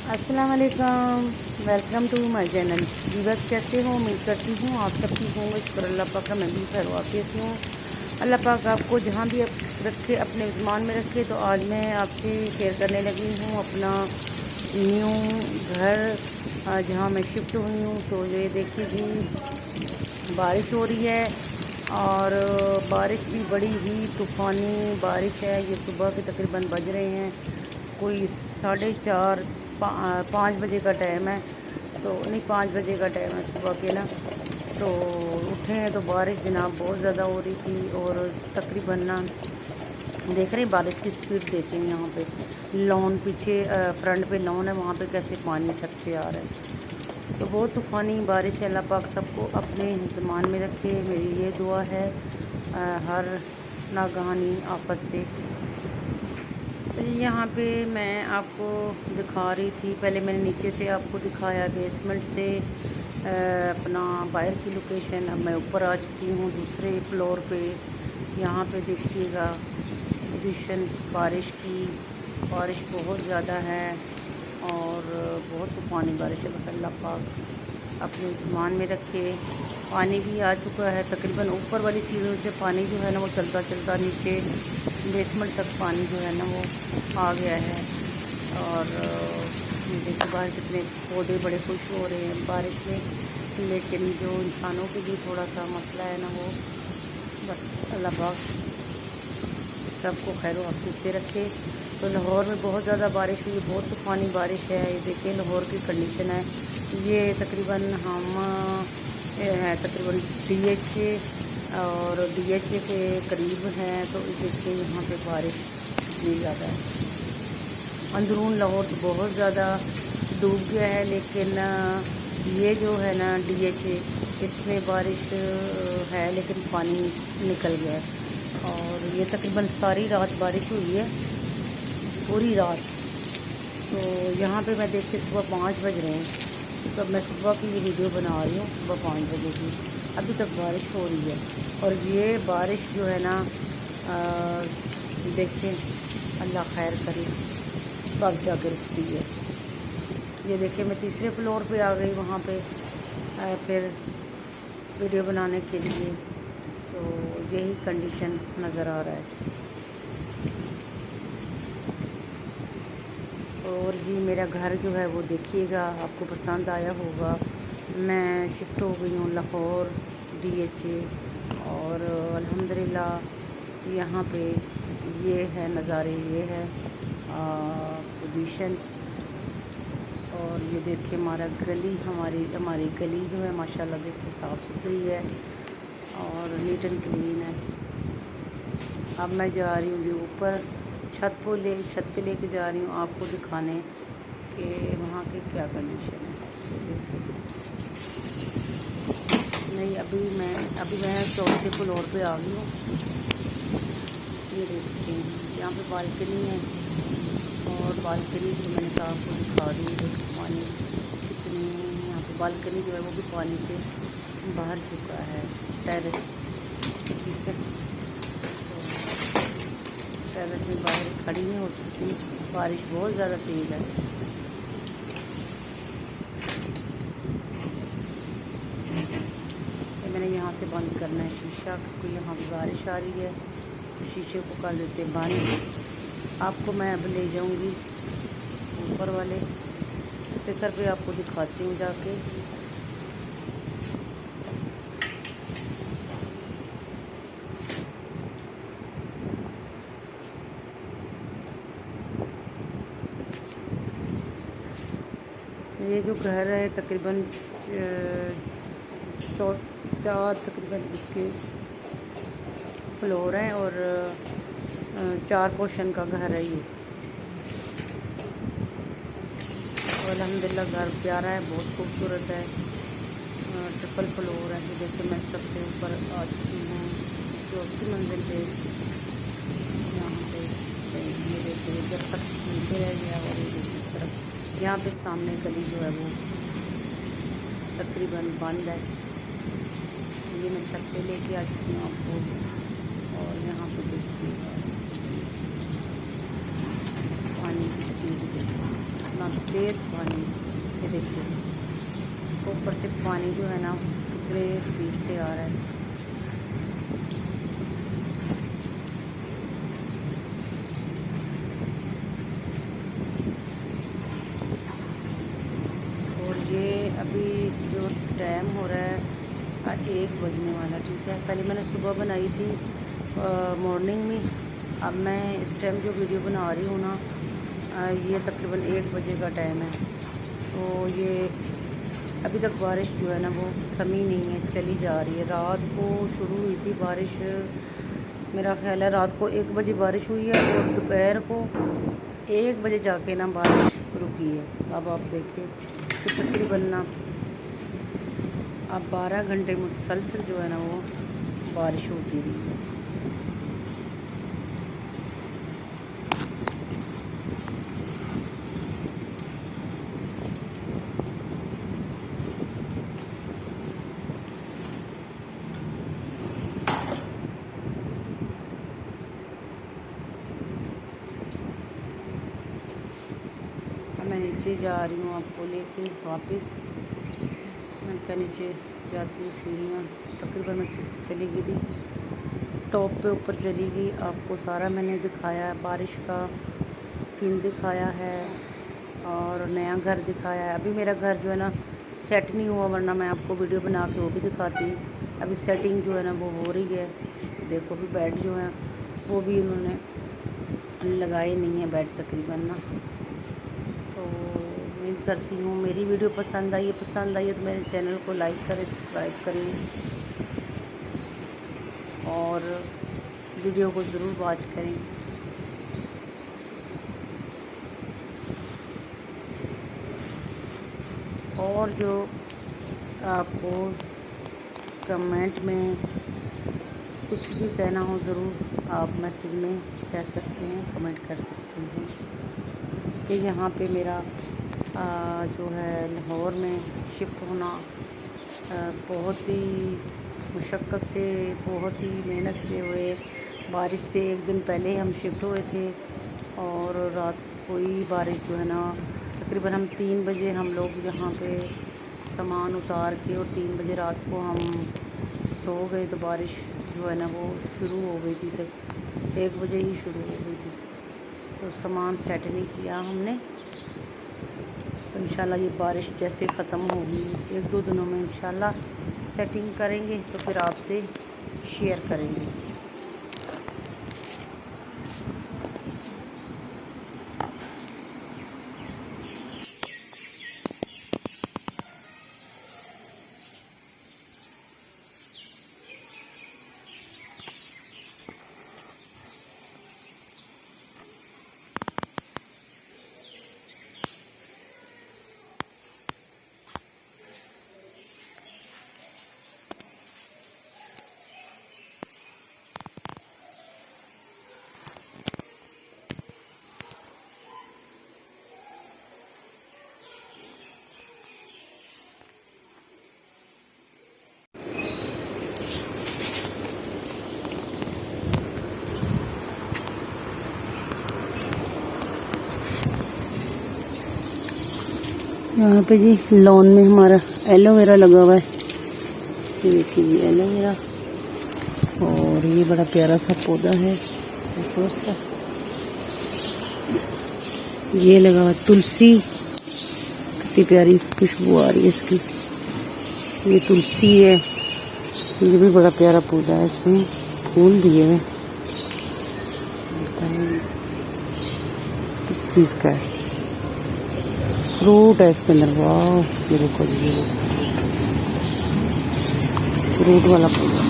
अस्सलाम वालेकुम, welcome to my channel. Viewers कैसे हो? उम्मीद करती हूँ आप सब ठीक होंगे। शुक्र अल्लाह पाक का, मैं भी खैर वाक़ियत हूँ। अल्लाह पाक आपको जहाँ भी रखे अपने ज़मान में रखे। तो आज मैं आपसे शेयर करने लगी हूँ अपना न्यू घर जहाँ मैं शिफ्ट हुई हूँ। तो ये देखिए जी, बारिश हो रही है और बारिश भी बड़ी ही तूफ़ानी बारिश है। ये सुबह के तकरीबन बज रहे हैं कोई 4:30 5 बजे का टाइम है। तो नहीं, 5 बजे का टाइम है सुबह के ना। तो उठे हैं तो बारिश जनाब बहुत ज़्यादा हो रही थी और तकरीबन ना देख रहे हैं बारिश की स्पीड देखें यहाँ पे। लॉन पीछे फ्रंट पे लॉन है, वहाँ पे कैसे पानी छत से आ रहा है। तो बहुत तूफ़ानी बारिश है। अल्लाह पाक सबको अपने ज़मान में रखे, मेरी ये दुआ है हर नागहानी आफत से। तो यहाँ पे मैं आपको दिखा रही थी, पहले मैंने नीचे से आपको दिखाया बेसमेंट से अपना बाहर की लोकेशन। अब मैं ऊपर आ चुकी हूँ दूसरे फ्लोर पे। यहाँ पे देखिएगा पोजीशन बारिश की, बारिश बहुत ज़्यादा है और बहुत तूफ़ानी बारिश है। बस अल्लाह पाक अपने ईमान में रखे। पानी भी आ चुका है तकरीबन ऊपर वाली सीढ़ियों से, पानी जो है ना वो चलता चलता नीचे बेसमेंट तक पानी जो है ना वो आ गया है। और ये देखिए बाहर कितने पौधे बड़े खुश हो रहे हैं बारिश में। लेकिन जो इंसानों के लिए थोड़ा सा मसला है ना, वो बस अल्लाह पाक सबको खैर वाफियत से रखे। तो लाहौर में बहुत ज़्यादा बारिश हुई, बहुत तूफ़ानी बारिश है। ये देखिए लाहौर की कंडीशन है। ये तकरीबन हम है तकरीबन DHA और DHA के करीब हैं। तो देखिए यहाँ पे बारिश इतनी ज़्यादा है। अंदरून लाहौर तो बहुत ज़्यादा डूब गया है, लेकिन ये जो है ना DHA, इसमें बारिश है लेकिन पानी निकल गया है। और ये तकरीबन सारी रात बारिश हुई है, पूरी रात। तो यहाँ पे मैं देखती सुबह 5 बज रहे हैं। तो मैं सुबह की ये वीडियो बना रही हूँ, सुबह 5 बजे की। अभी तक बारिश हो रही है और ये बारिश जो है ना देखें, अल्लाह खैर करे, कब जाकर रुकती है। ये देखिए मैं तीसरे फ्लोर पे आ गई, वहाँ पे फिर वीडियो बनाने के लिए। तो यही कंडीशन नज़र आ रहा है। और जी मेरा घर जो है वो देखिएगा, आपको पसंद आया होगा। मैं शिफ्ट हो गई हूँ लाहौर DHA और अल्हम्दुलिल्लाह यहाँ पे ये है नज़ारे, ये है पोजीशन। और ये देखिए हमारा गली, हमारी गली जो है माशाल्लाह देखिए साफ़ सुथरी है और नीट एंड क्लीन है। अब मैं जा रही हूँ जी ऊपर छत पे लेके जा रही हूँ आपको दिखाने कि वहाँ की क्या कंडीशन है। नहीं, अभी मैं चौथे फ्लोर पे आ गई हूँ। ये देखते हैं यहाँ पे बालकनी है और बालकनी से मैंने कहा आपको दिखा दी। देखो पानी कितनी, यहाँ पे बालकनी जो है वो भी पानी से बाहर चुका है। टेरेस, ठीक है। टेरेस में बाहर खड़ी है और उसकी बारिश बहुत ज़्यादा तेज़ है। तो मैंने यहाँ से बंद करना है शीशा, क्योंकि यहाँ भी बारिश आ रही है। तो शीशे को कर देते बंद। आपको मैं अब ले जाऊँगी ऊपर वाले शिखर पे, आपको दिखाती हूँ जाके। ये जो घर है तकरीबन 4 तकरीबन इसके फ्लोर हैं और 4 पोर्शन का घर है ये। तो अल्हम्दुलिल्लाह घर प्यारा है, बहुत खूबसूरत है। ट्रिपल फ्लोर है। ये देखिए मैं सबसे ऊपर आ चुकी हूँ 4थी मंजिल पे। यहाँ पे ये देखिए जब तक नीचे रह गया और ये देखिए इस तरफ यहाँ पे सामने गली जो है वो तकरीबन बंद है। ये मैं छत पे लेके आ चुकी हूँ आपको। और यहाँ पे देखिए पानी की स्पीड देखिए कितना तेज़ पानी, ये देखिए ऊपर से पानी जो है ना कितने स्पीड से आ रहा है। और ये अभी जो टाइम हो रहा है 1 बजने वाला, ठीक है। पहले मैंने सुबह बनाई थी मॉर्निंग में, अब मैं इस टाइम जो वीडियो बना रही हूँ ना ये तकरीबन 1 बजे का टाइम है। तो ये अभी तक बारिश जो है ना वो थमी नहीं है, चली जा रही है। रात को शुरू हुई थी बारिश, मेरा ख्याल है रात को 1 बजे बारिश हुई है और दोपहर को 1 बजे जाके ना बारिश रुकी है। अब आप देखिए कि तकरीबन ना अब 12 घंटे मुसलसल जो है ना वो बारिश होती रही है। मैं नीचे जा रही हूँ आपको लेके वापस। मैं क्या नीचे जाती हूँ, सीढ़ियाँ तकरीबन मैं चली गई थी टॉप पे, ऊपर चली गई। आपको सारा मैंने दिखाया, बारिश का सीन दिखाया है और नया घर दिखाया है। अभी मेरा घर जो है ना सेट नहीं हुआ, वरना मैं आपको वीडियो बना के वो भी दिखाती। अभी सेटिंग जो है ना वो हो रही है। देखो भी बेड जो है वो भी उन्होंने लगाए नहीं है बेड तकरीबन ना। तो उम्मीद करती हूँ मेरी वीडियो पसंद आई है तो मेरे चैनल को लाइक करें, सब्सक्राइब करें और वीडियो को ज़रूर वॉच करें। और जो आपको कमेंट में कुछ भी कहना हो ज़रूर आप मैसेज में कह सकते हैं, कमेंट कर सकते हैं। कि यहाँ पे मेरा जो है लाहौर में शिफ्ट होना बहुत ही मुशक्क़त से, बहुत ही मेहनत से हुए। बारिश से 1 दिन पहले हम शिफ्ट हुए थे और रात को ही बारिश जो है ना तकरीबन हम 3 बजे हम लोग यहाँ पे सामान उतार के और 3 बजे रात को हम सो गए। तो बारिश जो है ना वो शुरू हो गई थी, तक 1 बजे ही शुरू हो गई थी। तो सामान सेट नहीं किया हमने। तो इंशाल्लाह ये बारिश जैसे ख़त्म होगी 1-2 दिनों में इंशाल्लाह सेटिंग करेंगे तो फिर आपसे शेयर करेंगे। यहाँ पे जी लॉन में हमारा एलोवेरा लगा हुआ है, देखिए जी एलोवेरा। और ये बड़ा प्यारा सा पौधा है, खूबसूरत सा। ये लगा हुआ तुलसी, कितनी प्यारी खुशबू आ रही है इसकी। ये तुलसी है, ये भी बड़ा प्यारा पौधा है, इसमें फूल दिए हुए। किस चीज़ का है, फ्रूट है इसके अंदर। वाह, ये देखो जी, ये फ्रूट वाला पौधा।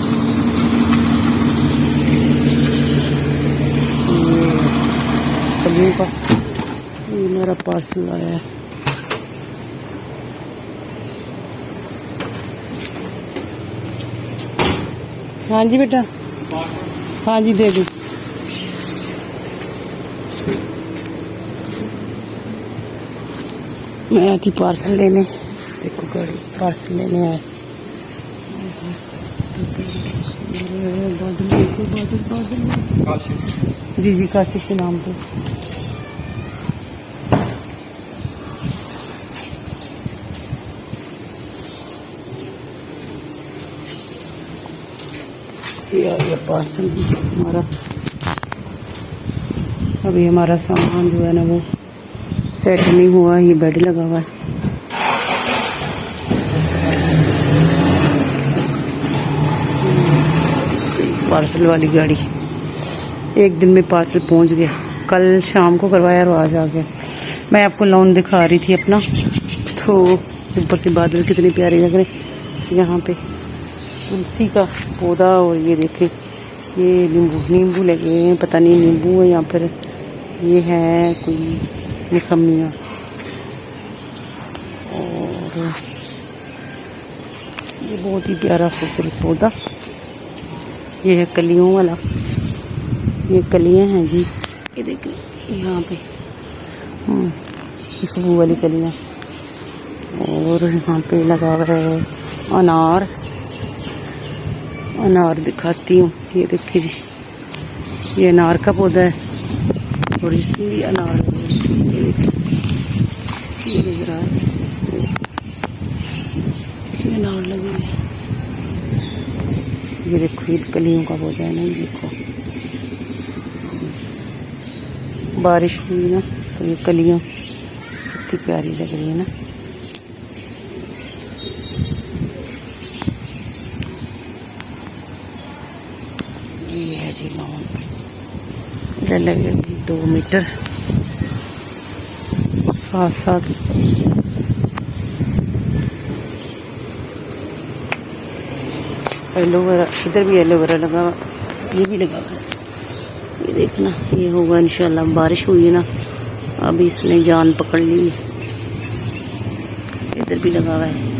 ये कलियों का, ये मेरा पार्सल आया है। हाँ जी बेटा, हाँ जी दे दूँ। मैं आई थी पार्सल लेने, देखो गाड़ी पार्सल लेने आए। जी जी, काशिश के नाम पे। ये आ गया पार्सल जी हमारा। अभी हमारा सामान जो है ना वो सेट नहीं हुआ, ये बेड लगा हुआ है। पार्सल वाली गाड़ी, एक दिन में पार्सल पहुंच गया। कल शाम को करवाया और आज आ गया। मैं आपको लॉन दिखा रही थी अपना, तो ऊपर से बादल कितने प्यारे लग रहे हैं। यहाँ पे तुलसी का पौधा, और ये देखे ये नींबू लगे हैं, पता नहीं नींबू है या फिर ये है कोई मौसमियाँ। और ये बहुत ही प्यारा खूबसूरत पौधा, ये है कलियों वाला, ये कलियाँ हैं जी, ये देखिए यहाँ पे खुशबू वाली कलियाँ। और यहाँ पे लगा हुआ है अनार, अनार दिखाती हूँ। ये देखिए जी, ये अनार का पौधा है और इसमें भी अनार ये नजर आ रहा है, इसमें अनार लगे हैं। ये देखो ये कलियों का पौधा है ना, ये देखो बारिश हुई ना तो ये कलियाँ कितनी प्यारी लग रही है ना। ये है जी लॉन, इधर लगे 2 मीटर साथ एलोवेरा, इधर भी एलोवेरा लगा हुआ, ये भी लगा हुआ है। ये देखना, ये होगा इंशाल्लाह। बारिश हुई है ना, अब इसने जान पकड़ ली। इधर भी लगा हुआ है।